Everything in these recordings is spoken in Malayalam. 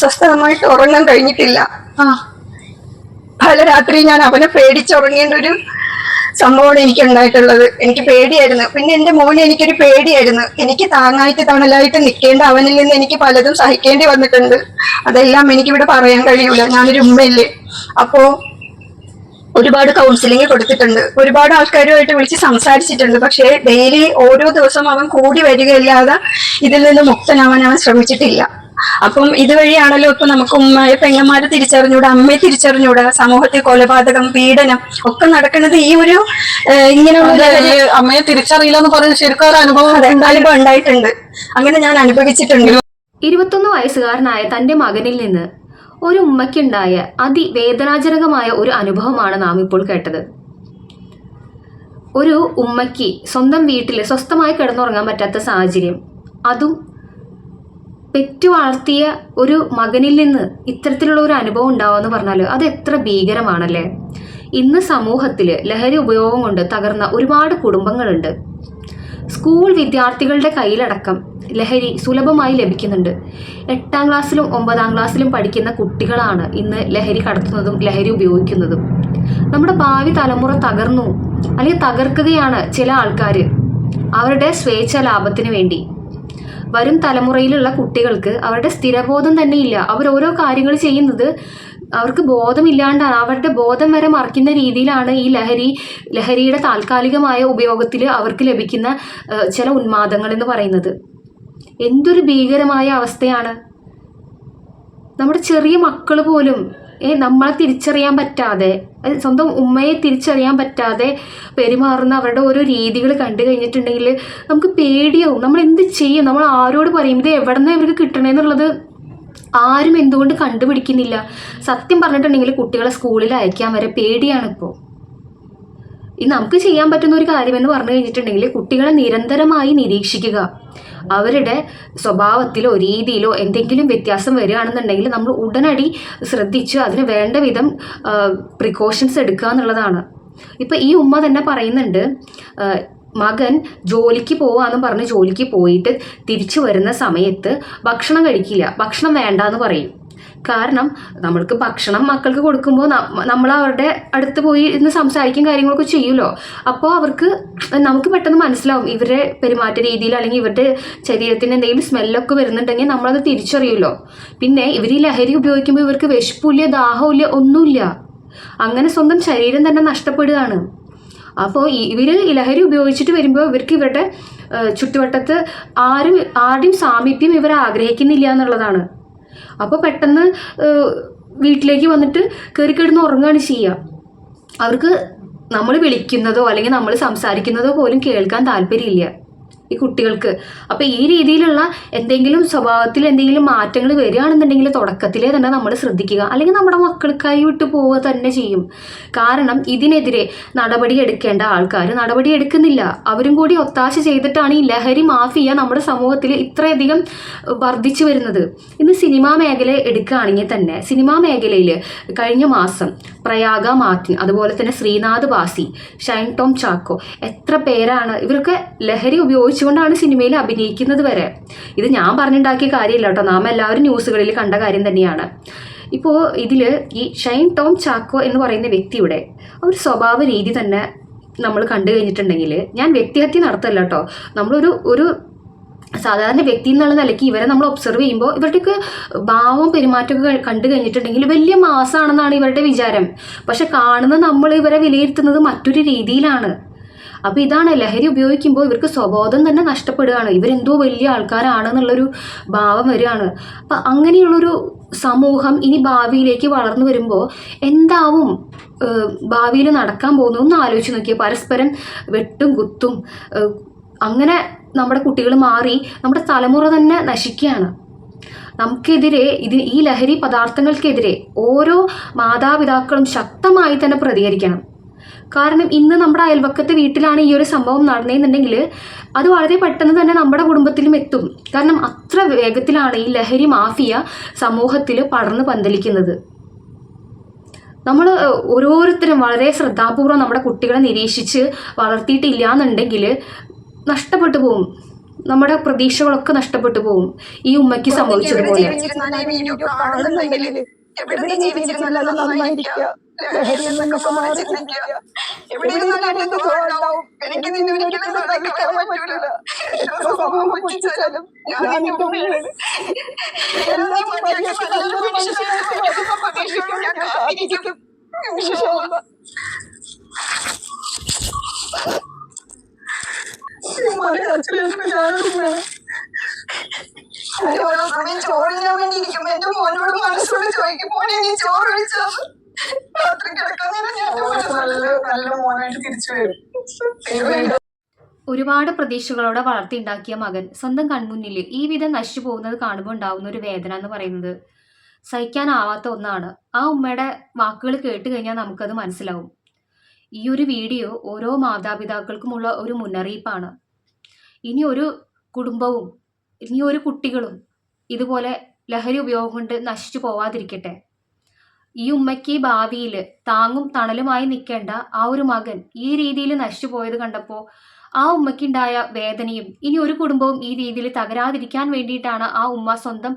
സ്വസ്ഥമായിട്ട് ഉറങ്ങാൻ കഴിഞ്ഞിട്ടില്ല. പല രാത്രി ഞാൻ അവനെ പേടിച്ചുറങ്ങേണ്ട ഒരു സംഭവമാണ് എനിക്ക് ഉണ്ടായിട്ടുള്ളത്. എനിക്ക് പേടിയായിരുന്നു. പിന്നെ എന്റെ മോനെ എനിക്കൊരു പേടിയായിരുന്നു. എനിക്ക് താങ്ങായിട്ട് തണലായിട്ട് നിൽക്കേണ്ട അവനിൽ നിന്ന് എനിക്ക് പലതും സഹിക്കേണ്ടി വന്നിട്ടുണ്ട്. അതെല്ലാം എനിക്കിവിടെ പറയാൻ കഴിയൂല. ഞാനൊരു ഉമ്മയല്ലേ. അപ്പോ ഒരുപാട് കൗൺസിലിംഗ് കൊടുത്തിട്ടുണ്ട്, ഒരുപാട് ആൾക്കാരുമായിട്ട് വിളിച്ച് സംസാരിച്ചിട്ടുണ്ട്. പക്ഷേ ഡെയിലി ഓരോ ദിവസം അവൻ കൂടി വരികയല്ലാതെ ഇതിൽ നിന്ന് മുക്തനാവാൻ അവൻ ശ്രമിച്ചിട്ടില്ല. അപ്പം ഇതുവഴിയാണല്ലോ ഇപ്പൊ നമുക്ക് ഉമ്മയെ പെങ്ങന്മാരെ തിരിച്ചറിഞ്ഞൂടാ, അമ്മയെ തിരിച്ചറിഞ്ഞൂടാ. സമൂഹത്തിൽ കൊലപാതകം, പീഡനം ഒക്കെ നടക്കുന്നത് ഈ ഒരു ഇങ്ങനെയുള്ള അമ്മയെ തിരിച്ചറിയില്ല എന്ന് പറയുന്നത് ശരിക്കും ഒരു അനുഭവം ഉണ്ടായിട്ടുണ്ട്. അങ്ങനെ ഞാൻ അനുഭവിച്ചിട്ടുണ്ട്. 21 വയസ്സുകാരനായ തന്റെ മകനിൽ നിന്ന് ഒരു ഉമ്മയ്ക്കുണ്ടായ അതിവേദനാജനകമായ ഒരു അനുഭവമാണ് നാം ഇപ്പോൾ കേട്ടത്. ഒരു ഉമ്മയ്ക്ക് സ്വന്തം വീട്ടിൽ സ്വസ്ഥമായി കിടന്നുറങ്ങാൻ പറ്റാത്ത സാഹചര്യം, അതും പെറ്റു വളർത്തിയ ഒരു മകനിൽ നിന്ന് ഇത്തരത്തിലുള്ള ഒരു അനുഭവം ഉണ്ടാവുമെന്ന് പറഞ്ഞാൽ അത് എത്ര ഭീകരമാണല്ലേ. ഇന്ന് സമൂഹത്തിൽ ലഹരി ഉപയോഗം കൊണ്ട് തകർന്ന ഒരുപാട് കുടുംബങ്ങളുണ്ട്. സ്കൂൾ വിദ്യാർത്ഥികളുടെ കയ്യിലടക്കം ലഹരി സുലഭമായി ലഭിക്കുന്നുണ്ട്. 8ാം ക്ലാസ്സിലും 9ാം ക്ലാസ്സിലും പഠിക്കുന്ന കുട്ടികളാണ് ഇന്ന് ലഹരി കടത്തുന്നതും ലഹരി ഉപയോഗിക്കുന്നതും. നമ്മുടെ ഭാവി തലമുറ തകർന്നു, അല്ലെങ്കിൽ തകർക്കുകയാണ് ചില ആൾക്കാർ അവരുടെ സ്വേച്ഛ ലാഭത്തിന് വേണ്ടി. വരും തലമുറയിലുള്ള കുട്ടികൾക്ക് അവരുടെ സ്ഥിരബോധം തന്നെ ഇല്ല. അവർ ഓരോ കാര്യങ്ങൾ ചെയ്യുന്നത് അവർക്ക് ബോധമില്ലാണ്ടാണ്. അവരുടെ ബോധം വരെ മറിക്കുന്ന രീതിയിലാണ് ഈ ലഹരിയുടെ താൽക്കാലികമായ ഉപയോഗത്തിൽ അവർക്ക് ലഭിക്കുന്ന ചില ഉന്മാദങ്ങൾ എന്ന് പറയുന്നത്. എന്തൊരു ഭീകരമായ അവസ്ഥയാണ്. നമ്മുടെ ചെറിയ മക്കൾ പോലും നമ്മളെ തിരിച്ചറിയാൻ പറ്റാതെ, സ്വന്തം ഉമ്മയെ തിരിച്ചറിയാൻ പറ്റാതെ പെരുമാറുന്ന അവരുടെ ഓരോ രീതികൾ കണ്ടു കഴിഞ്ഞിട്ടുണ്ടെങ്കിൽ നമുക്ക് പേടിയാവും. നമ്മൾ എന്ത് ചെയ്യും? നമ്മൾ ആരോട് പറയും? ഇത് എവിടെ നിന്നാണ് ഇവർക്ക് കിട്ടണമെന്നുള്ളത് ആരും എന്തുകൊണ്ട് കണ്ടുപിടിക്കുന്നില്ല? സത്യം പറഞ്ഞിട്ടുണ്ടെങ്കിൽ കുട്ടികളെ സ്കൂളിൽ അയക്കാൻ വരെ പേടിയാണിപ്പോൾ. ഈ നമുക്ക് ചെയ്യാൻ പറ്റുന്ന ഒരു കാര്യമെന്ന് പറഞ്ഞു കഴിഞ്ഞിട്ടുണ്ടെങ്കിൽ കുട്ടികളെ നിരന്തരമായി നിരീക്ഷിക്കുക. അവരുടെ സ്വഭാവത്തിലോ രീതിയിലോ എന്തെങ്കിലും വ്യത്യാസം വരികയാണെന്നുണ്ടെങ്കിൽ നമ്മൾ ഉടനടി ശ്രദ്ധിച്ച് അതിന് വേണ്ട വിധം പ്രിക്കോഷൻസ് എടുക്കുക എന്നുള്ളതാണ്. ഇപ്പം ഈ ഉമ്മ തന്നെ പറയുന്നുണ്ട്, മകൻ ജോലിക്ക് പോവാന്ന് പറഞ്ഞ് ജോലിക്ക് പോയിട്ട് തിരിച്ചു വരുന്ന സമയത്ത് ഭക്ഷണം കഴിക്കില്ല, ഭക്ഷണം വേണ്ടാന്ന് പറയും. കാരണം നമ്മൾക്ക് ഭക്ഷണം മക്കൾക്ക് കൊടുക്കുമ്പോൾ നമ്മൾ അവരുടെ അടുത്ത് പോയി ഇന്ന് സംസാരിക്കും, കാര്യങ്ങളൊക്കെ ചെയ്യുമല്ലോ. അപ്പോൾ നമുക്ക് പെട്ടെന്ന് മനസ്സിലാവും ഇവരുടെ പെരുമാറ്റ രീതിയിൽ അല്ലെങ്കിൽ ഇവരുടെ ശരീരത്തിന് എന്തെങ്കിലും സ്മെല്ലൊക്കെ വരുന്നുണ്ടെങ്കിൽ നമ്മളത് തിരിച്ചറിയുമല്ലോ. പിന്നെ ഇവർ ഈ ലഹരി ഉപയോഗിക്കുമ്പോൾ ഇവർക്ക് വിശപ്പില്ല, ദാഹമില്ല, ഒന്നുമില്ല. അങ്ങനെ സ്വന്തം ശരീരം തന്നെ നഷ്ടപ്പെടുകയാണ്. അപ്പോൾ ഇവർ ലഹരി ഉപയോഗിച്ചിട്ട് വരുമ്പോൾ ഇവർക്ക് ഇവരുടെ ചുറ്റുവട്ടത്ത് ആരുടെയും സാമീപ്യം ഇവർ ആഗ്രഹിക്കുന്നില്ല എന്നുള്ളതാണ്. അപ്പോൾ പെട്ടെന്ന് വീട്ടിലേക്ക് വന്നിട്ട് കയറി കിടന്ന് ഉറങ്ങുകയാണ് ചെയ്യുക. അവർക്ക് നമ്മൾ വിളിക്കുന്നതോ അല്ലെങ്കിൽ നമ്മൾ സംസാരിക്കുന്നതോ പോലും കേൾക്കാൻ താല്പര്യമില്ല ഈ കുട്ടികൾക്ക്. അപ്പോൾ ഈ രീതിയിലുള്ള എന്തെങ്കിലും സ്വഭാവത്തിൽ എന്തെങ്കിലും മാറ്റങ്ങൾ വരികയാണെന്നുണ്ടെങ്കിൽ തുടക്കത്തിലേ തന്നെ നമ്മൾ ശ്രദ്ധിക്കുക, അല്ലെങ്കിൽ നമ്മുടെ മക്കൾ കൈവിട്ട് പോവുക തന്നെ ചെയ്യും. കാരണം ഇതിനെതിരെ നടപടി എടുക്കേണ്ട ആൾക്കാർ നടപടി എടുക്കുന്നില്ല. അവരും കൂടി ഒത്താശ ചെയ്തിട്ടാണ് ഈ ലഹരി മാഫിയ നമ്മുടെ സമൂഹത്തിൽ ഇത്രയധികം വർദ്ധിച്ചു വരുന്നത്. ഇന്ന് സിനിമാ മേഖല എടുക്കുകയാണെങ്കിൽ തന്നെ സിനിമാ മേഖലയിൽ കഴിഞ്ഞ മാസം പ്രയാഗ മാർട്ടിൻ, അതുപോലെ തന്നെ ശ്രീനാഥ് ബാസി, ഷൈൻ ടോം ചാക്കോ, എത്ര പേരാണ് ഇവരൊക്കെ ലഹരി ഉപയോഗിച്ചുകൊണ്ടാണ് സിനിമയിൽ അഭിനയിക്കുന്നത് വരെ. ഇത് ഞാൻ പറഞ്ഞുണ്ടാക്കിയ കാര്യമില്ല കേട്ടോ, നാം എല്ലാവരും ന്യൂസുകളിൽ കണ്ട കാര്യം തന്നെയാണ്. ഇപ്പോൾ ഇതിൽ ഈ ഷൈൻ ടോം ചാക്കോ എന്ന് പറയുന്ന വ്യക്തിയുടെ ഒരു സ്വഭാവ രീതി തന്നെ നമ്മൾ കണ്ടു കഴിഞ്ഞിട്ടുണ്ടെങ്കിൽ, ഞാൻ വ്യക്തിഹത്യ നടത്തല്ല കേട്ടോ, നമ്മളൊരു സാധാരണ വ്യക്തി എന്നുള്ള നിലയ്ക്ക് ഇവരെ നമ്മൾ ഒബ്സർവ് ചെയ്യുമ്പോൾ ഇവരുടെയൊക്കെ ഭാവം പെരുമാറ്റമൊക്കെ കണ്ടു കഴിഞ്ഞിട്ടുണ്ടെങ്കിൽ വലിയ മാസമാണെന്നാണ് ഇവരുടെ വിചാരം. പക്ഷെ കാണുന്ന നമ്മൾ ഇവരെ വിലയിരുത്തുന്നത് മറ്റൊരു രീതിയിലാണ്. അപ്പോൾ ഇതാണ്, ലഹരി ഉപയോഗിക്കുമ്പോൾ ഇവർക്ക് സ്വബോധം തന്നെ നഷ്ടപ്പെടുകയാണ്. ഇവരെന്തോ വലിയ ആൾക്കാരാണെന്നുള്ളൊരു ഭാവം വരികയാണ്. അപ്പം അങ്ങനെയുള്ളൊരു സമൂഹം ഇനി ഭാവിയിലേക്ക് വളർന്നു വരുമ്പോൾ എന്താവും ഭാവിയിൽ നടക്കാൻ പോകുന്നത് ഒന്ന് ആലോചിച്ച് നോക്കിയാൽ. പരസ്പരം വെട്ടും കുത്തും അങ്ങനെ നമ്മുടെ കുട്ടികൾ മാറി നമ്മുടെ തലമുറ തന്നെ നശിക്കുകയാണ്. നമുക്കെതിരെ ഈ ലഹരി പദാർത്ഥങ്ങൾക്കെതിരെ ഓരോ മാതാപിതാക്കളും ശക്തമായി തന്നെ പ്രതികരിക്കണം. കാരണം ഇന്ന് നമ്മുടെ അയൽവക്കത്തെ വീട്ടിലാണ് ഈ ഒരു സംഭവം നടന്നതെന്നുണ്ടെങ്കിൽ അത് വളരെ പെട്ടെന്ന് തന്നെ നമ്മുടെ കുടുംബത്തിലും എത്തും. കാരണം അത്ര വേഗത്തിലാണ് ഈ ലഹരി മാഫിയ സമൂഹത്തിൽ പടർന്ന് പന്തലിക്കുന്നത്. നമ്മൾ ഓരോരുത്തരും വളരെ ശ്രദ്ധാപൂർവ്വം നമ്മുടെ കുട്ടികളെ നിരീക്ഷിച്ച് വളർത്തിയിട്ടില്ല എന്നുണ്ടെങ്കിൽ നഷ്ടപ്പെട്ടു പോകും. നമ്മുടെ പ്രതീക്ഷകളൊക്കെ നഷ്ടപ്പെട്ടു പോകും ഈ ഉമ്മയ്ക്ക് സംഭവിച്ചതുപോലെ. എവിടെ ജീവിച്ചിരുന്നാലും നന്നായിരിക്കുക, ലഹരിയിൽ നിന്നൊക്കെ മാറി ചിന്തിക്കുക. എവിടെ ഇരുന്നാലും എന്റെ തോന്നുണ്ടാവും, എനിക്ക് നിന്നെ ഒരിക്കലും നന്നാക്കാൻ പറ്റൂല. എത്ര സമൂഹം പുച്ഛിച്ചാലും ഞാൻ നിന്റെ ഉമ്മയാണ്. എല്ലാം മതിയാക്കി നല്ലൊരു മനുഷ്യനായിട്ട് വരുന്ന പ്രതീക്ഷയോടെ ഞാൻ കാത്തിരിക്കും. ഇൻഷാ അല്ലാഹ്. ഓരോ സമയം ചോറിനാൻ വേണ്ടി ഇരിക്കുമ്പോ എന്റെ മോനോട് മനസ്സോട് ചോദിക്കും, മോനെ നീ ചോറ് ഒഴിച്ചോ? രാത്രി കിടക്കാൻ മോനായിട്ട് തിരിച്ചു വരും. ഒരുപാട് പ്രതീക്ഷകളോടെ വളർത്തിയുണ്ടാക്കിയ മകൻ സ്വന്തം കൺമുന്നിൽ ഈ വിധം നശിച്ചു പോകുന്നത് കാണുമ്പോൾ ഉണ്ടാവുന്ന ഒരു വേദന എന്ന് പറയുന്നത് സഹിക്കാനാവാത്ത ഒന്നാണ്. ആ ഉമ്മയുടെ വാക്കുകൾ കേട്ട് കഴിഞ്ഞാൽ നമുക്കത് മനസ്സിലാവും. ഈ ഒരു വീഡിയോ ഓരോ മാതാപിതാക്കൾക്കുമുള്ള ഒരു മുന്നറിയിപ്പാണ്. ഇനി ഒരു കുടുംബവും ഇനി ഒരു കുട്ടികളും ഇതുപോലെ ലഹരി ഉപയോഗം കൊണ്ട് നശിച്ചു പോവാതിരിക്കട്ടെ. ഈ ഉമ്മയ്ക്ക് ഭാവിയിൽ താങ്ങും തണലുമായി നിൽക്കേണ്ട ആ ഒരു മകൻ ഈ രീതിയിൽ നശിച്ചു പോയത് കണ്ടപ്പോൾ ആ ഉമ്മയ്ക്കുണ്ടായ വേദനയും ഇനി ഒരു കുടുംബവും ഈ രീതിയിൽ തകരാതിരിക്കാൻ വേണ്ടിയിട്ടാണ് ആ ഉമ്മ സ്വന്തം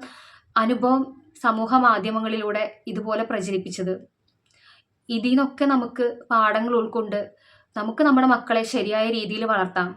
അനുഭവം സമൂഹ മാധ്യമങ്ങളിലൂടെ ഇതുപോലെ പ്രചരിപ്പിച്ചത്. ഇതിൽ നിന്നൊക്കെ നമുക്ക് പാഠങ്ങൾ ഉൾക്കൊണ്ട് നമുക്ക് നമ്മുടെ മക്കളെ ശരിയായ രീതിയിൽ വളർത്താം.